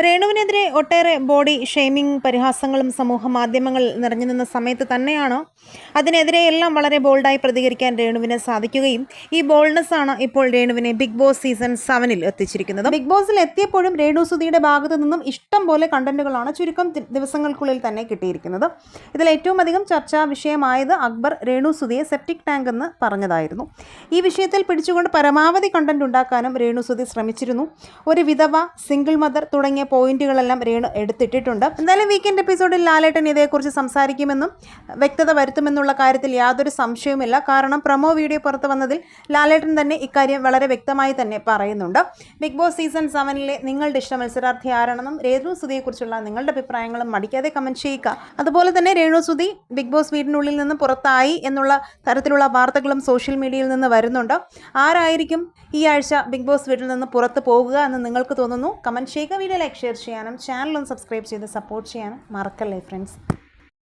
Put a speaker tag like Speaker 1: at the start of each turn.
Speaker 1: രേണുവിനെതിരെ ഒട്ടേറെ body shaming പരിഹാസങ്ങളും സമൂഹ മാധ്യമങ്ങളിൽ നിറഞ്ഞു നിന്ന സമയത്ത് തന്നെയാണ് അതിനെതിരെയെല്ലാം വളരെ ബോൾഡായി പ്രതികരിക്കാൻ രേണുവിന് സാധിക്കുകയും ഈ ബോൾഡ്നെസ് ആണ് ഇപ്പോൾ രേണുവിനെ ബിഗ് ബോസ് സീസൺ 7-ൽ എത്തിച്ചിരിക്കുന്നത്. ബിഗ് ബോസിൽ എത്തിയപ്പോഴും രേണു സുധിയുടെ ഭാഗത്തു നിന്നും ഇഷ്ടം പോലെ കണ്ടന്റുകളാണ് ചുരുക്കം ദിവസങ്ങൾക്കുള്ളിൽ തന്നെ കിട്ടിയിരിക്കുന്നത്. ഇതിൽ ഏറ്റവും അധികം ചർച്ചാ വിഷയമായത് അക്ബർ രേണു സുധിയെ സെപ്റ്റിക് ടാങ്ക് എന്ന് പറഞ്ഞതായിരുന്നു. ഈ വിഷയത്തിൽ പിടിച്ചുകൊണ്ട് പരമാവധി കണ്ടന്റ് ഉണ്ടാക്കാനും രേണു സുധി ശ്രമിച്ചിരുന്നു. ഒരു വിധവ, സിംഗിൾ മദർ തുടങ്ങിയ പോയിന്റുകളെല്ലാം രേണു എടുത്തിട്ടിട്ടുണ്ട്. എന്തായാലും വീക്കെൻഡ് എപ്പിസോഡിൽ ലാലേട്ടൻ ഇതേക്കുറിച്ച് സംസാരിക്കുമെന്നും വ്യക്തത വരുത്തുമെന്നുള്ള കാര്യത്തിൽ യാതൊരു സംശയവുമില്ല. കാരണം പ്രൊമോ വീഡിയോ പുറത്തു വന്നതിൽ ലാലേട്ടൻ തന്നെ ഇക്കാര്യം വളരെ വ്യക്തമായി തന്നെ പറയുന്നുണ്ട്. ബിഗ് ബോസ് സീസൺ 7-ലെ നിങ്ങളുടെ ഇഷ്ട മത്സരാർത്ഥി ആരാണെന്നും രേണു സുധിയെക്കുറിച്ചുള്ള നിങ്ങളുടെ അഭിപ്രായങ്ങളും മടിക്കാതെ കമന്റ് ചെയ്യുക. അതുപോലെ തന്നെ രേണു സുധി ബിഗ് ബോസ് വീടിനുള്ളിൽ നിന്ന് പുറത്തായി എന്നുള്ള തരത്തിലുള്ള വാർത്തകളും സോഷ്യൽ മീഡിയയിൽ നിന്ന് വരുന്നുണ്ട്. ആരായിരിക്കും ഈ ആഴ്ച ബിഗ് ബോസ് വീട്ടിൽ നിന്ന് പുറത്ത് പോകുക എന്ന് നിങ്ങൾക്ക് തോന്നുന്നു? കമന്റ് ചെയ്യുക. വീഡിയോ ലൈക്ക്, ഷെയർ ചെയ്യാനും ചാനൽ ഒന്ന് സബ്സ്ക്രൈബ് ചെയ്ത് സപ്പോർട്ട് ചെയ്യാനും മറക്കല്ലേ ഫ്രണ്ട്സ്.